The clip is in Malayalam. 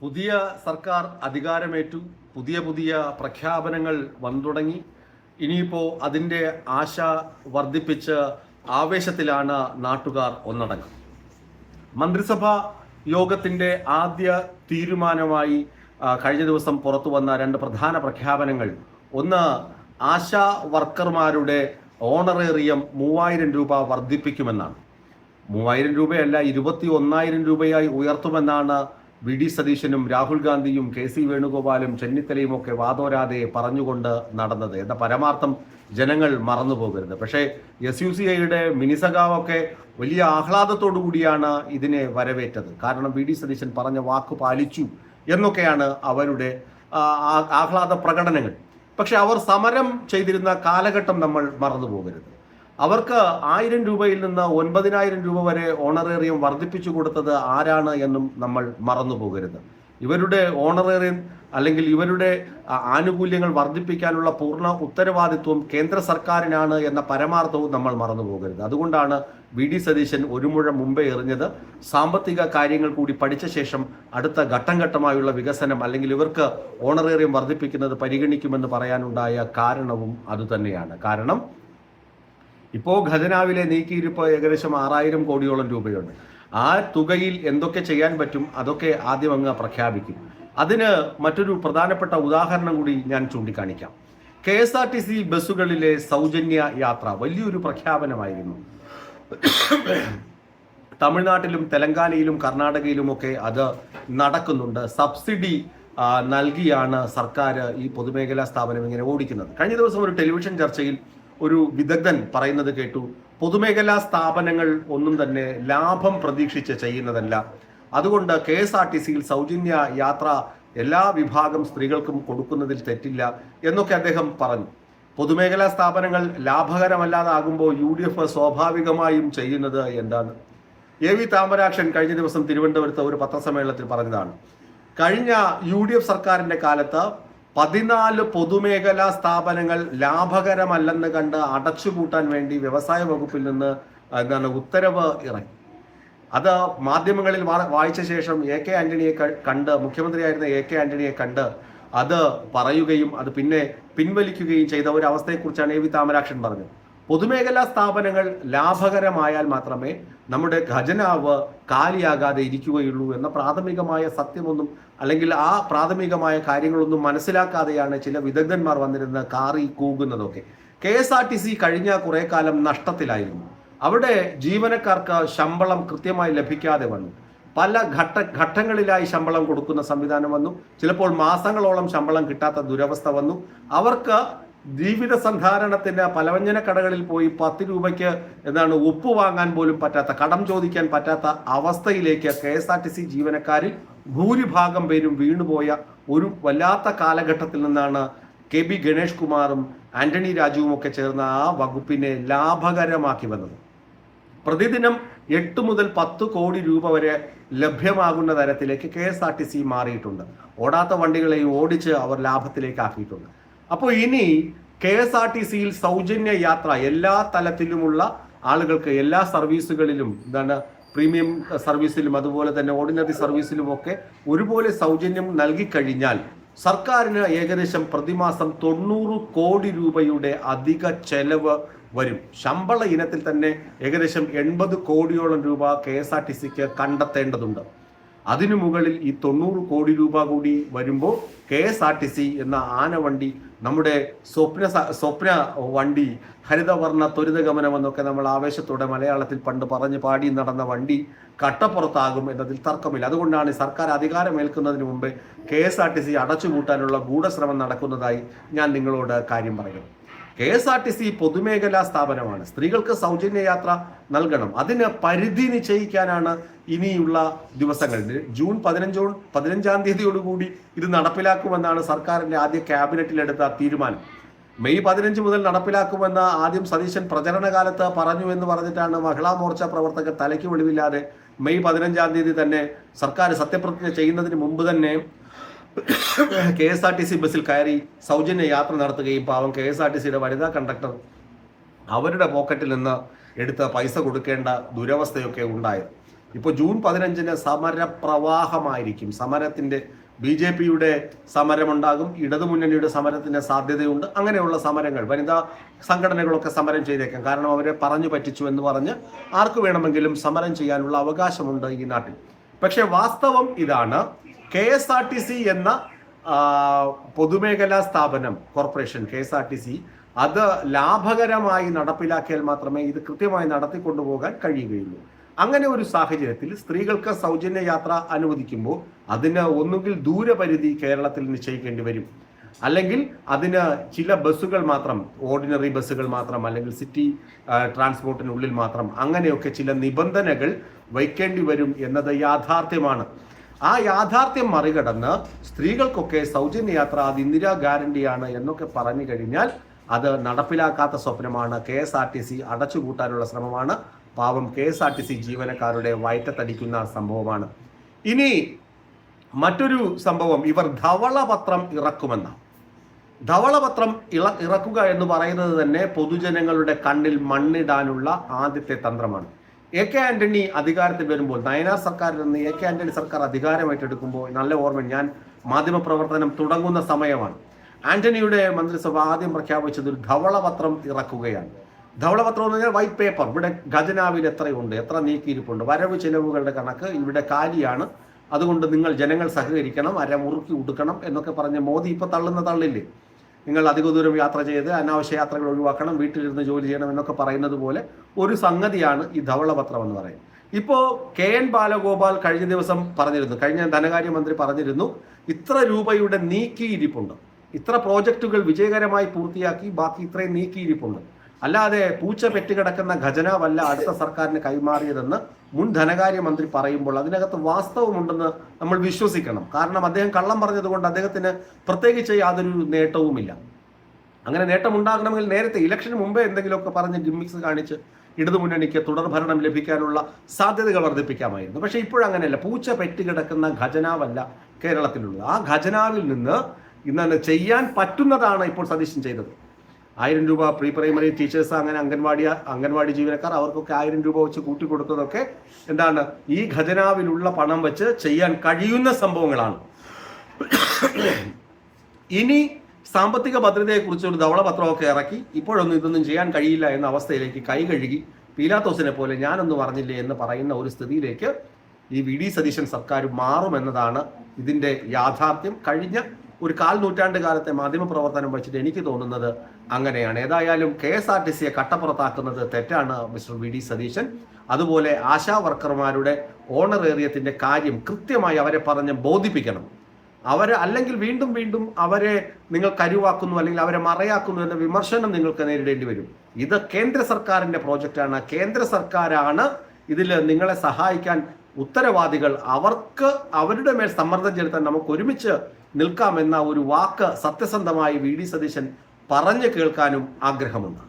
പുതിയ സർക്കാർ അധികാരമേറ്റു. പുതിയ പുതിയ പ്രഖ്യാപനങ്ങൾ വന്നു തുടങ്ങി. ഇനിയിപ്പോൾ അതിൻ്റെ ആശ വർദ്ധിപ്പിച്ച് ആവേശത്തിലാണ് നാട്ടുകാർ ഒന്നടങ്കം. മന്ത്രിസഭാ യോഗത്തിൻ്റെ ആദ്യ തീരുമാനമായി കഴിഞ്ഞ ദിവസം പുറത്തു വന്ന രണ്ട് പ്രധാന പ്രഖ്യാപനങ്ങൾ. ഒന്ന്, ആശാ വർക്കർമാരുടെ ഓണറേറിയം 3000 രൂപ വർദ്ധിപ്പിക്കുമെന്നാണ്. 3000 രൂപയല്ല, 21,000 രൂപയായി ഉയർത്തുമെന്നാണ് വി.ഡി. സതീശനും രാഹുൽ ഗാന്ധിയും കെ.സി. വേണുഗോപാലും ചെന്നിത്തലയും ഒക്കെ വാദോരാതെ പറഞ്ഞുകൊണ്ട് നടന്നത് എന്ന പരമാർത്ഥം ജനങ്ങൾ മറന്നു പോകരുത്. പക്ഷേ SUCIയുടെ മിനിസഖാവൊക്കെ വലിയ ആഹ്ലാദത്തോടു കൂടിയാണ് ഇതിനെ വരവേറ്റത്. കാരണം വി.ഡി. സതീശൻ പറഞ്ഞ വാക്ക് പാലിച്ചു എന്നൊക്കെയാണ് അവരുടെ ആഹ്ലാദ പ്രകടനങ്ങൾ. പക്ഷെ അവർ സമരം ചെയ്തിരുന്ന കാലഘട്ടം നമ്മൾ മറന്നു പോകരുത്. അവർക്ക് 1000 രൂപയിൽ നിന്ന് 9,000 രൂപ വരെ ഓണറേറിയം വർദ്ധിപ്പിച്ചു കൊടുത്തത് ആരാണ് എന്നും നമ്മൾ മറന്നു പോകരുത്. ഇവരുടെ ഓണറേറിയം അല്ലെങ്കിൽ ഇവരുടെ ആനുകൂല്യങ്ങൾ വർദ്ധിപ്പിക്കാനുള്ള പൂർണ്ണ ഉത്തരവാദിത്വം കേന്ദ്ര സർക്കാരിനാണ് എന്ന പരമാർത്ഥവും നമ്മൾ മറന്നു പോകരുത്. അതുകൊണ്ടാണ് വി.ഡി. സതീശൻ ഒരു മുഴം മുമ്പേ എറിഞ്ഞത്. സാമ്പത്തിക കാര്യങ്ങൾ കൂടി പഠിച്ച ശേഷം അടുത്ത ഘട്ടം ഘട്ടമായുള്ള വികസനം അല്ലെങ്കിൽ ഇവർക്ക് ഓണറേറിയം വർദ്ധിപ്പിക്കുന്നത് പരിഗണിക്കുമെന്ന് പറയാനുണ്ടായ കാരണവും അതുതന്നെയാണ്. കാരണം ഇപ്പോൾ ഖജനാവിലെ നീക്കിയിരിപ്പ് ഏകദേശം 6000 കോടിയോളം രൂപയുണ്ട്. ആ തുകയിൽ എന്തൊക്കെ ചെയ്യാൻ പറ്റും അതൊക്കെ ആദ്യം അങ്ങ് പ്രഖ്യാപിക്കും. അതിന് മറ്റൊരു പ്രധാനപ്പെട്ട ഉദാഹരണം കൂടി ഞാൻ ചൂണ്ടിക്കാണിക്കാം. KSRTC ബസ്സുകളിലെ സൗജന്യ യാത്ര വലിയൊരു പ്രഖ്യാപനമായിരുന്നു. തമിഴ്നാട്ടിലും തെലങ്കാനയിലും കർണാടകയിലുമൊക്കെ അത് നടക്കുന്നുണ്ട്. സബ്സിഡി നൽകിയാണ് സർക്കാർ ഈ പൊതുമേഖലാ സ്ഥാപനം ഇങ്ങനെ ഓടിക്കുന്നത്. കഴിഞ്ഞ ദിവസം ഒരു ടെലിവിഷൻ ചർച്ചയിൽ ഒരു വിദഗ്ധൻ പറയുന്നത് കേട്ടു. പൊതുമേഖലാ സ്ഥാപനങ്ങൾ ഒന്നും തന്നെ ലാഭം പ്രതീക്ഷിച്ച് ചെയ്യുന്നതല്ല. അതുകൊണ്ട് KSRTCയിൽ സൗജന്യ യാത്ര എല്ലാ വിഭാഗം സ്ത്രീകൾക്കും കൊടുക്കുന്നതിൽ തെറ്റില്ല എന്നൊക്കെ അദ്ദേഹം പറഞ്ഞു. പൊതുമേഖലാ സ്ഥാപനങ്ങൾ ലാഭകരമല്ലാതാകുമ്പോൾ UDF സ്വാഭാവികമായും ചെയ്യുന്നത് എന്താണ്? AV താമരാക്ഷൻ കഴിഞ്ഞ ദിവസം തിരുവനന്തപുരത്ത് ഒരു പത്രസമ്മേളനത്തിൽ പറഞ്ഞതാണ്. കഴിഞ്ഞ UDF സർക്കാരിൻ്റെ കാലത്ത് 14 പൊതുമേഖലാ സ്ഥാപനങ്ങൾ ലാഭകരമല്ലെന്ന് കണ്ട് അടച്ചുപൂട്ടാൻ വേണ്ടി വ്യവസായ വകുപ്പിൽ നിന്ന് ഉത്തരവ് ഇറങ്ങി. അത് മാധ്യമങ്ങളിൽ വായിച്ച ശേഷം AK ആന്റണിയെ കണ്ട്, മുഖ്യമന്ത്രിയായിരുന്ന AK ആന്റണിയെ കണ്ട് അത് പറയുകയും അത് പിന്നെ പിൻവലിക്കുകയും ചെയ്ത ഒരു അവസ്ഥയെക്കുറിച്ചാണ് AV താമരാക്ഷൻ പറഞ്ഞത്. പൊതുമേഖലാ സ്ഥാപനങ്ങൾ ലാഭകരമായാൽ മാത്രമേ നമ്മുടെ ഖജനാവ് കാലിയാകാതെ ഇരിക്കുകയുള്ളൂ എന്ന പ്രാഥമികമായ സത്യമൊന്നും അല്ലെങ്കിൽ ആ പ്രാഥമികമായ കാര്യങ്ങളൊന്നും മനസ്സിലാക്കാതെയാണ് ചില വിദഗ്ധന്മാർ വന്നിരുന്ന് കാറി കൂകുന്നതൊക്കെ. KSRTC കഴിഞ്ഞ കുറെ കാലം നഷ്ടത്തിലായിരുന്നു. അവിടെ ജീവനക്കാർക്ക് ശമ്പളം കൃത്യമായി ലഭിക്കാതെ വന്നു. പല ഘട്ടങ്ങളിലായി ശമ്പളം കൊടുക്കുന്ന സംവിധാനം വന്നു. ചിലപ്പോൾ മാസങ്ങളോളം ശമ്പളം കിട്ടാത്ത ദുരവസ്ഥ വന്നു. അവർക്ക് ജീവിത സന്ധാരണത്തിന് പലവ്യഞ്ജന കടകളിൽ പോയി 10 രൂപയ്ക്ക് ഉപ്പ് വാങ്ങാൻ പോലും പറ്റാത്ത, കടം ചോദിക്കാൻ പറ്റാത്ത അവസ്ഥയിലേക്ക് KSRTC ജീവനക്കാരിൽ ഭൂരിഭാഗം പേരും വീണുപോയ ഒരു വല്ലാത്ത കാലഘട്ടത്തിൽ നിന്നാണ് KB ഗണേഷ് കുമാറും ആന്റണി രാജുവും ഒക്കെ ചേർന്ന് ആ വകുപ്പിനെ ലാഭകരമാക്കി വന്നത്. പ്രതിദിനം 8 മുതൽ 10 കോടി രൂപ വരെ ലഭ്യമാകുന്ന തരത്തിലേക്ക് KSRTC മാറിയിട്ടുണ്ട്. ഓടാത്ത വണ്ടികളെയും ഓടിച്ച് അവർ ലാഭത്തിലേക്ക് ആക്കിയിട്ടുണ്ട്. അപ്പോൾ ഇനി KSRTCയിൽ സൗജന്യ യാത്ര എല്ലാ തലത്തിലുമുള്ള ആളുകൾക്ക് എല്ലാ സർവീസുകളിലും പ്രീമിയം സർവീസിലും അതുപോലെ തന്നെ ഓർഡിനറി സർവീസിലുമൊക്കെ ഒരുപോലെ സൗജന്യം നൽകിക്കഴിഞ്ഞാൽ സർക്കാരിന് ഏകദേശം പ്രതിമാസം 90 കോടി രൂപയുടെ അധിക ചെലവ് വരും. ശമ്പള ഇനത്തിൽ തന്നെ ഏകദേശം 80 കോടിയോളം രൂപ KSRTCക്ക് കണ്ടെത്തേണ്ടതുണ്ട്. അതിനു മുകളിൽ ഈ 90 കോടി രൂപ കൂടി വരുമ്പോൾ KSRTC എന്ന ആനവണ്ടി, നമ്മുടെ സ്വപ്ന വണ്ടി, ഹരിതവർണ്ണ ത്വരിതഗമനം എന്നൊക്കെ നമ്മൾ ആവേശത്തോടെ മലയാളത്തിൽ പണ്ട് പറഞ്ഞ് പാടി നടന്ന വണ്ടി കട്ടപ്പുറത്താകും എന്നതിൽ തർക്കമില്ല. അതുകൊണ്ടാണ് സർക്കാർ അധികാരമേൽക്കുന്നതിന് മുമ്പ് KSRTC അടച്ചുപൂട്ടാനുള്ള ഗൂഢശ്രമം നടക്കുന്നതായി ഞാൻ നിങ്ങളോട് കാര്യം പറയുന്നു. KSRTC പൊതുമേഖലാ സ്ഥാപനമാണ്. സ്ത്രീകൾക്ക് സൗജന്യ യാത്ര നൽകണം. അതിന് പരിധി നിശ്ചയിക്കാനാണ് ഇനിയുള്ള ദിവസങ്ങളിൽ. ജൂൺ 15 തീയതിയോടുകൂടി ഇത് നടപ്പിലാക്കുമെന്നാണ് സർക്കാരിൻ്റെ ആദ്യ ക്യാബിനറ്റിലെടുത്ത തീരുമാനം. മെയ് 15 മുതൽ നടപ്പിലാക്കുമെന്ന് ആദ്യം സതീശൻ പ്രചരണകാലത്ത് പറഞ്ഞു എന്ന് പറഞ്ഞിട്ടാണ് മഹിളാ മോർച്ച പ്രവർത്തകർ തലയ്ക്ക് വെളിവില്ലാതെ മെയ് 15 തീയതി തന്നെ സർക്കാർ സത്യപ്രതിജ്ഞ ചെയ്യുന്നതിന് മുമ്പ് തന്നെ KSRTC ബസ്സിൽ കയറി സൗജന്യ യാത്ര നടത്തുകയും പാവം KSRTCയുടെ വനിതാ കണ്ടക്ടർ അവരുടെ പോക്കറ്റിൽ നിന്ന് എടുത്ത് പൈസ കൊടുക്കേണ്ട ദുരവസ്ഥയൊക്കെ ഉണ്ടായത്. ഇപ്പോൾ ജൂൺ 15-ന് സമരപ്രവാഹമായിരിക്കും. സമരത്തിന്റെ BJP-യുടെ സമരമുണ്ടാകും, ഇടതുമുന്നണിയുടെ സമരത്തിന്റെ സാധ്യതയുണ്ട്. അങ്ങനെയുള്ള സമരങ്ങൾ വനിതാ സംഘടനകളൊക്കെ സമരം ചെയ്തേക്കാം. കാരണം അവരെ പറഞ്ഞു പറ്റിച്ചു എന്ന് പറഞ്ഞ് ആർക്ക് വേണമെങ്കിലും സമരം ചെയ്യാനുള്ള അവകാശമുണ്ട് ഈ നാട്ടിൽ. പക്ഷെ വാസ്തവം ഇതാണ്, KSRTC എന്ന പൊതുമേഖലാ സ്ഥാപനം, കോർപ്പറേഷൻ KSRTC, അത് ലാഭകരമായി നടപ്പിലാക്കിയാൽ മാത്രമേ ഇത് കൃത്യമായി നടത്തിക്കൊണ്ടുപോകാൻ കഴിയുകയുള്ളൂ. അങ്ങനെ ഒരു സാഹചര്യത്തിൽ സ്ത്രീകൾക്ക് സൗജന്യ യാത്ര അനുവദിക്കുമ്പോൾ അതിന് ഒന്നുകിൽ ദൂരപരിധി കേരളത്തിൽ നിശ്ചയിക്കേണ്ടി വരും, അല്ലെങ്കിൽ അതിന് ചില ബസ്സുകൾ മാത്രം, ഓർഡിനറി ബസ്സുകൾ മാത്രം, അല്ലെങ്കിൽ സിറ്റി ട്രാൻസ്പോർട്ടിനുള്ളിൽ മാത്രം, അങ്ങനെയൊക്കെ ചില നിബന്ധനകൾ വയ്ക്കേണ്ടി വരും എന്നത് യാഥാർത്ഥ്യമാണ്. ആ യാഥാർത്ഥ്യം മറികടന്ന് സ്ത്രീകൾക്കൊക്കെ സൗജന്യ യാത്ര അത് ഇന്ദിരാ ഗ്യാരണ്ടിയാണ് എന്നൊക്കെ പറഞ്ഞു കഴിഞ്ഞാൽ അത് നടപ്പിലാക്കാത്ത സ്വപ്നമാണ്. KSRTC അടച്ചുപൂട്ടാനുള്ള ശ്രമമാണ്. പാവം KSRTC ജീവനക്കാരുടെ വയറ്റത്തടിക്കുന്ന സംഭവമാണ്. ഇനി മറ്റൊരു സംഭവം, ഇവർ ധവളപത്രം ഇറക്കുമെന്ന. ധവളപത്രം ഇറക്കുക എന്ന് പറയുന്നത് തന്നെ പൊതുജനങ്ങളുടെ കണ്ണിൽ മണ്ണിടാനുള്ള ആദ്യത്തെ തന്ത്രമാണ്. AK ആന്റണി അധികാരത്തിൽ വരുമ്പോൾ, നയനാർ സർക്കാരിൽ നിന്ന് AK ആന്റണി സർക്കാർ അധികാരം ഏറ്റെടുക്കുമ്പോൾ, നല്ല ഓർമ്മ, ഞാൻ മാധ്യമപ്രവർത്തനം തുടങ്ങുന്ന സമയമാണ്, ആന്റണിയുടെ മന്ത്രിസഭ ആദ്യം പ്രഖ്യാപിച്ചത് ഒരു ധവളപത്രം ഇറക്കുകയാണ്. ധവളപത്രം എന്ന് പറഞ്ഞാൽ വൈറ്റ് പേപ്പർ. ഇവിടെ ഖജനാവിൽ എത്രയുണ്ട്, എത്ര നീക്കിയിരിപ്പുണ്ട്, വരവ് ചെലവുകളുടെ കണക്ക് ഇവിടെ കാലിയാണ്, അതുകൊണ്ട് നിങ്ങൾ ജനങ്ങൾ സഹകരിക്കണം, മുറുക്കി ഉടുക്കണം എന്നൊക്കെ പറഞ്ഞ് മോദി ഇപ്പൊ തള്ളില്ലേ, നിങ്ങൾ അധിക ദൂരം യാത്ര ചെയ്ത് അനാവശ്യ യാത്രകൾ ഒഴിവാക്കണം, വീട്ടിലിരുന്ന് ജോലി ചെയ്യണം എന്നൊക്കെ പറയുന്നത് പോലെ ഒരു സംഗതിയാണ് ഈ ധവളപത്രം എന്ന് പറയുന്നത്. ഇപ്പോൾ KN ബാലഗോപാൽ കഴിഞ്ഞ ദിവസം പറഞ്ഞിരുന്നു, കഴിഞ്ഞ ധനകാര്യമന്ത്രി പറഞ്ഞിരുന്നു, ഇത്ര രൂപയുടെ നീക്കിയിരിപ്പുണ്ട്, ഇത്ര പ്രോജക്റ്റുകൾ വിജയകരമായി പൂർത്തിയാക്കി, ബാക്കി ഇത്രയും നീക്കിയിരിപ്പുണ്ട്, അല്ലാതെ പൂച്ച പെറ്റുകിടക്കുന്ന ഖജനാവല്ല അടുത്ത സർക്കാരിന് കൈമാറിയതെന്ന് മുൻ ധനകാര്യമന്ത്രി പറയുമ്പോൾ അതിനകത്ത് വാസ്തവമുണ്ടെന്ന് നമ്മൾ വിശ്വസിക്കണം. കാരണം അദ്ദേഹം കള്ളം പറഞ്ഞതുകൊണ്ട് അദ്ദേഹത്തിന് പ്രത്യേകിച്ച് യാതൊരു നേട്ടവുമില്ല. അങ്ങനെ നേട്ടം ഉണ്ടാകണമെങ്കിൽ നേരത്തെ ഇലക്ഷന് മുമ്പേ എന്തെങ്കിലുമൊക്കെ പറഞ്ഞ് ഗിമ്മിക്സ് കാണിച്ച് ഇടതുമുന്നണിക്ക് തുടർഭരണം ലഭിക്കാനുള്ള സാധ്യതകൾ വർദ്ധിപ്പിക്കാമായിരുന്നു. പക്ഷേ ഇപ്പോഴങ്ങനെയല്ല. പൂച്ച പെറ്റുകിടക്കുന്ന ഖജനാവല്ല കേരളത്തിലുള്ളത്. ആ ഖജനാവിൽ നിന്ന് ഇന്ന് ചെയ്യാൻ പറ്റുന്നതാണ് ഇപ്പോൾ സതീശൻ ചെയ്തത്. 1000 രൂപ പ്രീ പ്രൈമറി ടീച്ചേഴ്സ്, അങ്ങനെ അംഗൻവാടി ജീവനക്കാർ, അവർക്കൊക്കെ 1000 രൂപ വെച്ച് കൂട്ടിക്കൊടുത്തതൊക്കെ എന്താണ്, ഈ ഖജനാവിലുള്ള പണം വെച്ച് ചെയ്യാൻ കഴിയുന്ന സംഭവങ്ങളാണ്. ഇനി സാമ്പത്തിക ഭദ്രതയെക്കുറിച്ച് ഒരു ധവളപത്രമൊക്കെ ഇറക്കി ഇപ്പോഴൊന്നും ഇതൊന്നും ചെയ്യാൻ കഴിയില്ല എന്ന അവസ്ഥയിലേക്ക് കൈ കഴുകി പീലാത്തോസിനെ പോലെ ഞാനൊന്നും പറഞ്ഞില്ലേ എന്ന് പറയുന്ന ഒരു സ്ഥിതിയിലേക്ക് ഈ VD സതീശൻ സർക്കാർ മാറുമെന്നതാണ് ഇതിൻ്റെ യാഥാർത്ഥ്യം. കഴിഞ്ഞ ഒരു 1/4 നൂറ്റാണ്ട് കാലത്തെ മാധ്യമപ്രവർത്തനം വെച്ചിട്ട് എനിക്ക് തോന്നുന്നത് അങ്ങനെയാണ്. ഏതായാലും KSRTCയെ കട്ടപ്പുറത്താക്കുന്നത് തെറ്റാണ് മിസ്റ്റർ VD സതീശൻ. അതുപോലെ ആശാ വർക്കർമാരുടെ ഓണറേറിയത്തിന്റെ കാര്യം കൃത്യമായി അവരെ പറഞ്ഞ് ബോധിപ്പിക്കണം. അല്ലെങ്കിൽ വീണ്ടും അവരെ നിങ്ങൾ കരുവാക്കുന്നു, അല്ലെങ്കിൽ അവരെ മറയാക്കുന്നു എന്ന വിമർശനം നിങ്ങൾക്ക് നേരിടേണ്ടി വരും. ഇത് കേന്ദ്ര സർക്കാരിന്റെ പ്രോജക്റ്റാണ്. കേന്ദ്ര സർക്കാരാണ് ഇതിൽ നിങ്ങളെ സഹായിക്കാൻ ഉത്തരവാദികൾ. അവരുടെ മേൽ സമ്മർദ്ദം ചെലുത്താൻ നമുക്ക് ഒരുമിച്ച് നിൽക്കാമെന്ന ഒരു വാക്ക് സത്യസന്ധമായി VD സതീശൻ പറഞ്ഞു കേൾക്കാനും ആഗ്രഹമുണ്ട്.